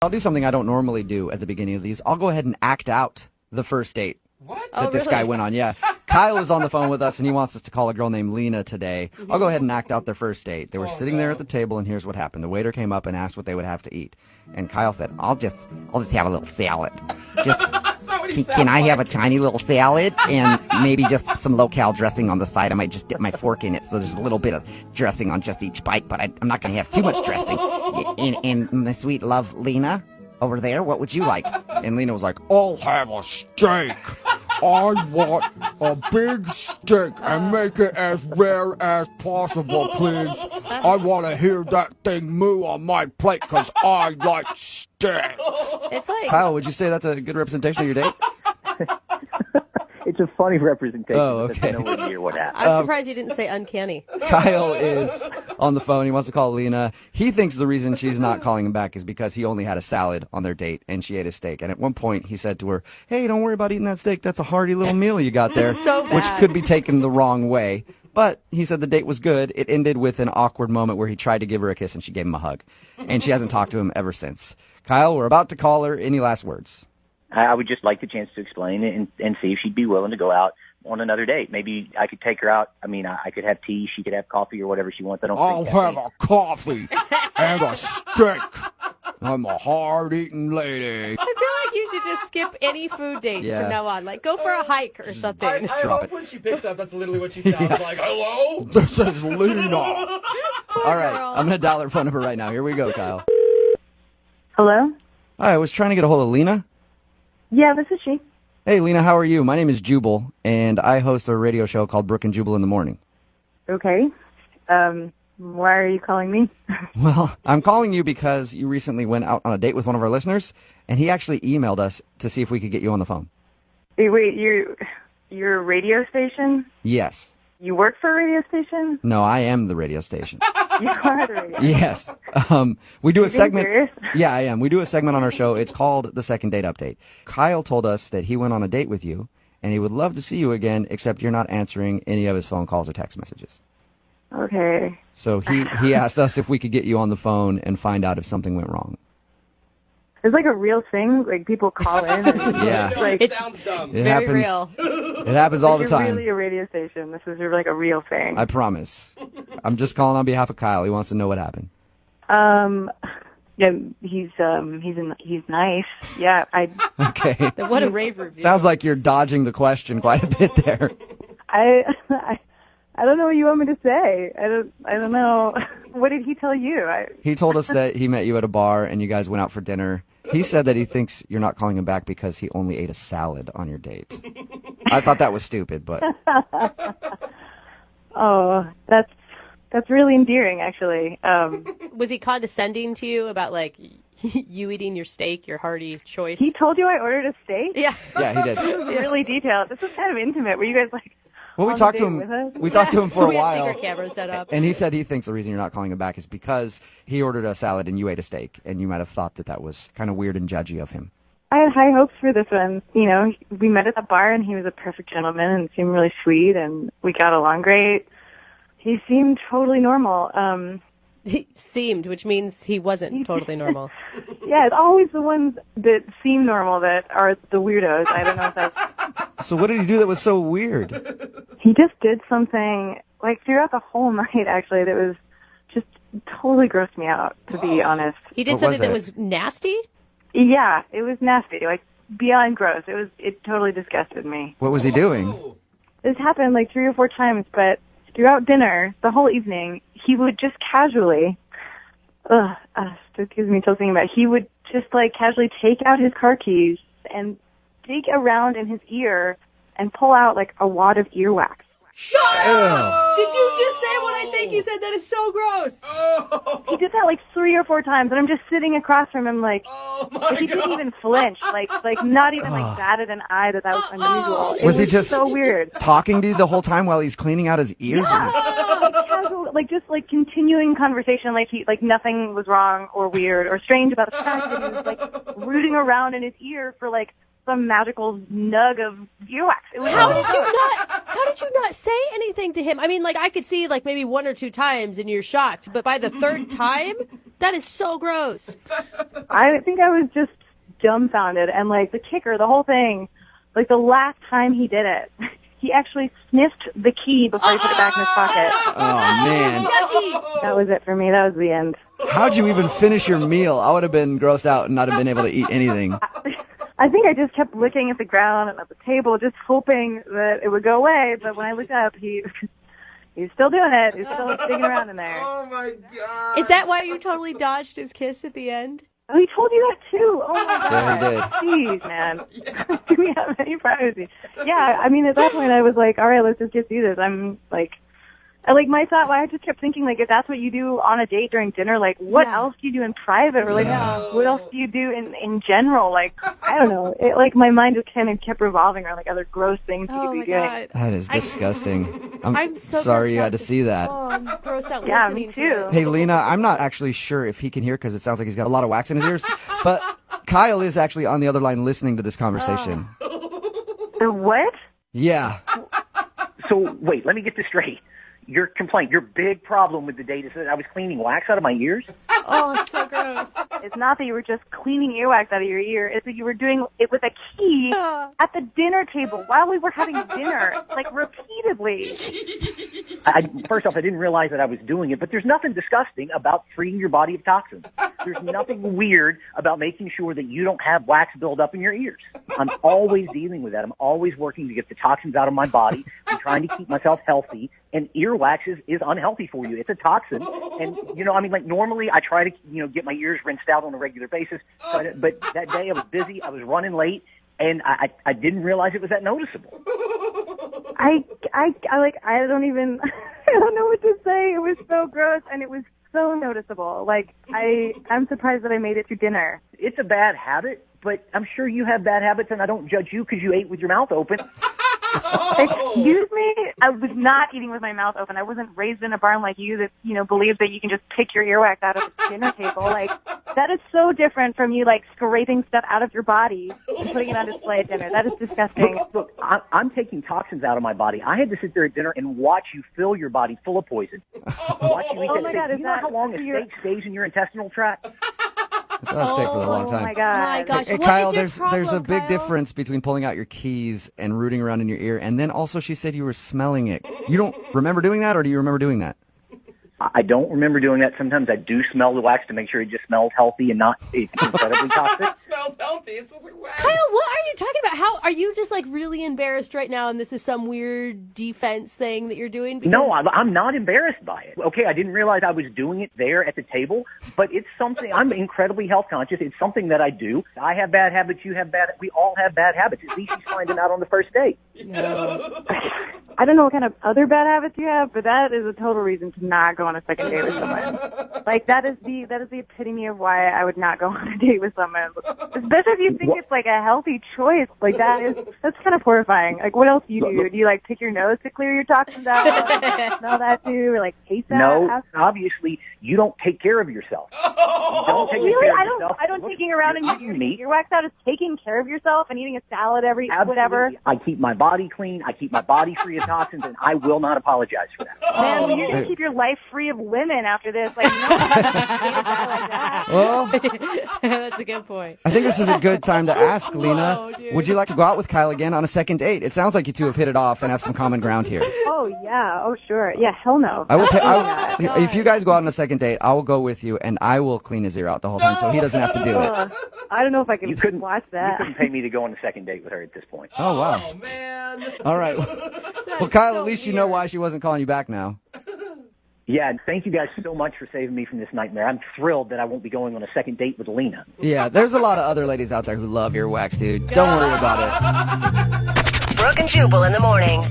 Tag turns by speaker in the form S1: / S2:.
S1: I'll do something I don't normally do at the beginning of these. I'll go ahead and act out the first date that this guy went on. Yeah. Kyle is on the phone with us, and he wants us to call a girl named Lena today. I'll go ahead and act out their first date. They were sitting there at the table, and here's what happened. The waiter came up and asked what they would have to eat. And Kyle said, I'll just have a little salad. Can I have a tiny little salad and maybe just some low-cal dressing on the side? I might just dip my fork in it so there's a little bit of dressing on just each bite, but I'm not going to have too much dressing. And my sweet love, Lena, over there, what would you like? And Lena was like, I'll have a steak. I want a big steak and make it as rare as possible, please. I want to hear that thing moo on my plate because I like steak.
S2: It's like...
S1: Kyle, would you say that's a good representation of your date?
S3: It's a funny representation.
S1: Oh, okay.
S3: That's nowhere near what happened.
S2: I'm surprised you didn't say uncanny.
S1: Kyle is on the phone. He wants to call Lena. He thinks the reason she's not calling him back is because he only had a salad on their date and she ate a steak. And at one point he said to her, hey, don't worry about eating that steak. That's a hearty little meal you got there.
S2: So bad.
S1: Which could be taken the wrong way. But he said the date was good. It ended with an awkward moment where he tried to give her a kiss and she gave him a hug. And she hasn't talked to him ever since. Kyle, we're about to call her. Any last words?
S3: I would just like the chance to explain it and see if she'd be willing to go out on another date. Maybe I could take her out. I mean, I could have tea. She could have coffee or whatever she wants.
S1: I'll have a coffee and a steak. I'm a hard-eating lady.
S2: I feel like you should just skip any food dates from now on. Like, go for a hike or something.
S4: I hope when she picks up, that's literally what she sounds like. Hello?
S1: This is Lena. All right, I'm going to dial her phone number right now. Here we go, Kyle.
S5: Hello?
S1: Hi, I was trying to get a hold of Lena.
S5: Yeah, this is she.
S1: Hey, Lena, how are you? My name is Jubal, and I host a radio show called Brooke and Jubal in the Morning.
S5: Okay. Why are you calling me?
S1: Well, I'm calling you because you recently went out on a date with one of our listeners, and he actually emailed us to see if we could get you on the phone.
S5: Wait, you're a radio station?
S1: Yes.
S5: You work for a radio station?
S1: No, I am the radio station.
S5: You are the radio station.
S1: Yes. We do a segment.
S5: Serious?
S1: Yeah, I am. We do a segment on our show. It's called The Second Date Update. Kyle told us that he went on a date with you, and he would love to see you again, except you're not answering any of his phone calls or text messages.
S5: Okay.
S1: So he asked us if we could get you on the phone and find out if something went wrong.
S5: It's like a real thing? Like, people call in? And
S1: Yeah.
S5: Like,
S4: It sounds dumb.
S2: It's very real.
S1: It happens all the
S5: you're
S1: time.
S5: really a radio station. This is like a real thing.
S1: I promise. I'm just calling on behalf of Kyle. He wants to know what happened.
S5: Yeah, he's nice. Yeah,
S1: Okay.
S2: What a rave review.
S1: Sounds like you're dodging the question quite a bit there.
S5: I don't know what you want me to say. I don't know. What did he tell you?
S1: He told us that he met you at a bar and you guys went out for dinner. He said that he thinks you're not calling him back because he only ate a salad on your date. I thought that was stupid, but...
S5: Oh, that's really endearing, actually.
S2: Was he condescending to you about, like, you eating your steak, your hearty choice?
S5: He told you I ordered a steak?
S2: Yeah.
S1: Yeah, he did.
S5: Really detailed. This was kind of intimate. Were you guys like...
S1: Well, we
S5: on
S1: talked
S5: the
S1: to
S5: date with us?
S1: him. We talked to him for a
S2: We had
S1: while,
S2: secret cameras set up.
S1: and he said he thinks the reason you're not calling him back is because he ordered a salad and you ate a steak, and you might have thought that was kind of weird and judgy of him.
S5: I had high hopes for this one. You know, we met at the bar, and he was a perfect gentleman and seemed really sweet, and we got along great. He seemed totally normal.
S2: He seemed, which means he wasn't totally normal.
S5: Yeah, it's always the ones that seem normal that are the weirdos. I don't know if that's...
S1: So what did he do that was so weird?
S5: He just did something, like, throughout the whole night, actually, that was just totally grossed me out, to be honest.
S2: He did
S1: What
S2: something
S1: was
S2: that
S1: it?
S2: was nasty?
S5: Yeah, it was nasty, like, beyond gross. It totally disgusted me.
S1: What was he doing?
S5: This happened, like, 3 or 4 times, but throughout dinner, the whole evening, he would just casually, still gives me chills thinking about it. He would just, like, casually take out his car keys and dig around in his ear and pull out, like, a wad of earwax.
S2: Shut up! Did you just say what I think you said? That is so gross.
S5: He did that, like, 3 or 4 times, and I'm just sitting across from him, like,
S4: Oh my
S5: like he didn't even flinch, like not even, like, batted an eye that was unusual. It
S1: Was he just
S5: so weird?
S1: talking to you the whole time while he's cleaning out his ears?
S5: Casual, like, just, like, continuing conversation, like nothing was wrong or weird or strange about the fact that he was, like, rooting around in his ear for, like, some magical nug of earwax. It was
S2: How did you not say anything to him? I mean, like, I could see, like, maybe 1 or 2 times and you're shocked, but by the third time, That is so gross.
S5: I think I was just dumbfounded. And, like, the kicker, the whole thing, like, the last time he did it, he actually sniffed the key before he put it back in his pocket.
S1: Oh, man.
S5: That was it for me. That was the end.
S1: How'd you even finish your meal? I would have been grossed out and not have been able to eat anything.
S5: I think I just kept looking at the ground and at the table, just hoping that it would go away. But when I looked up, he's still doing it. He's still digging around in there.
S4: Oh my God.
S2: Is that why you totally dodged his kiss at the end?
S5: Oh, he told you that too. Oh my God.
S1: Yeah, he did.
S5: Jeez, man. Do we have any privacy? Yeah, I mean, at that point, I was like, all right, let's just get through this. I'm like, my thought, I just kept thinking, like, if that's what you do on a date during dinner, like, what else do you do in private? Or, like, what else do you do in general? Like, I don't know. My mind just kind of kept revolving around, like, other gross things you could be doing.
S2: God.
S1: That is disgusting. I'm
S2: so
S1: sorry you
S2: grossed
S1: had to
S2: out
S1: see that.
S2: Oh, I'm grossed out
S5: Yeah,
S2: listening
S5: me
S2: to
S5: too.
S2: it.
S1: Hey, Lena, I'm not actually sure if he can hear because it sounds like he's got a lot of wax in his ears, but Kyle is actually on the other line listening to this conversation.
S5: The what?
S1: Yeah.
S3: So wait, let me get this straight. Your complaint, your big problem with the date is that I was cleaning wax out of my ears?
S2: Oh, so gross.
S5: It's not that you were just cleaning earwax out of your ear. It's that you were doing it with a key at the dinner table while we were having dinner, like, repeatedly.
S3: First off, I didn't realize that I was doing it, but there's nothing disgusting about freeing your body of toxins. There's nothing weird about making sure that you don't have wax build up in your ears. I'm always dealing with that. I'm always working to get the toxins out of my body. I'm trying to keep myself healthy, and earwax is unhealthy for you. It's a toxin. And, like, normally I try to, get my ears rinsed out on a regular basis, but that day I was busy, I was running late, and I didn't realize it was that noticeable.
S5: I don't even, I don't know what to say. It was so gross, and it was so noticeable. Like, I'm surprised that I made it through dinner.
S3: It's a bad habit, but I'm sure you have bad habits, and I don't judge you because you ate with your mouth open.
S5: Excuse me? I was not eating with my mouth open. I wasn't raised in a barn like you that, believes that you can just pick your earwax out of the dinner table. Like, that is so different from you, like, scraping stuff out of your body and putting it on display at dinner. That is disgusting.
S3: Look, I'm taking toxins out of my body. I had to sit there at dinner and watch you fill your body full of poison. Watch you eat
S5: Oh
S3: that
S5: my
S3: steak.
S5: God,
S3: Do you know how long a steak stays in your intestinal tract?
S1: It does stay for a long time.
S5: Oh my God.
S2: My gosh.
S1: Hey,
S2: What
S1: Kyle,
S2: is your
S1: there's
S2: problem,
S1: a big
S2: Kyle?
S1: difference between pulling out your keys and rooting around in your ear. And then also she said you were smelling it. You don't remember doing that, or do you remember doing that?
S3: I don't remember doing that. Sometimes I do smell the wax to make sure it just smells healthy and not incredibly toxic.
S4: It smells healthy. It smells like wax.
S2: Kyle, what are you talking about? How are you just, like, really embarrassed right now, and this is some weird defense thing that you're doing? Because...
S3: No, I'm not embarrassed by it. Okay, I didn't realize I was doing it there at the table, but it's something, I'm incredibly health conscious. It's something that I do. I have bad habits, you have bad, we all have bad habits. At least she's finding out on the first date.
S2: No.
S5: I don't know what kind of other bad habits you have, but that is a total reason to not go on a second date with someone. Like, that is the epitome of why I would not go on a date with someone. Especially if you think it's, like, a healthy choice. Like, that's kind of horrifying. Like, what else do you do? Do you, like, pick your nose to clear your toxins out? Smell that too? Or, like, taste that?
S3: No, obviously, you don't take care of yourself. You don't take
S5: Really?
S3: care of
S5: I
S3: yourself.
S5: don't taking around and
S3: You're
S5: getting
S3: eating meat.
S5: your wax out is taking care of yourself and eating a salad every
S3: Absolutely.
S5: whatever.
S3: I keep my body clean. I keep my body free of toxins, and I will not apologize for that.
S5: Man, you're gonna keep your life free of women after this. Like, no one's gonna date a guy like that.
S1: Well,
S2: That's a good point.
S1: I think this is a good time to ask, Lena,
S2: dude.
S1: would you like to go out with Kyle again on a second date? It sounds like you two have hit it off and have some common ground here.
S5: Oh yeah. Oh sure. Yeah. Hell no.
S1: I will pay,
S2: God.
S1: if you guys go out on a second date, I will go with you and I will clean his ear out the whole time so he doesn't have to do it.
S5: I don't know if I can
S3: You couldn't
S5: watch
S3: You
S5: that.
S3: couldn't pay me to go on a second date with her at this point.
S1: Oh, wow.
S4: Oh, man.
S1: All right. Well, Kyle, at least you know why she wasn't calling you back now.
S3: Yeah, and thank you guys so much for saving me from this nightmare. I'm thrilled that I won't be going on a second date with Lena.
S1: Yeah, there's a lot of other ladies out there who love earwax, dude. Don't worry about it.
S6: Brooke and Jubal in the morning.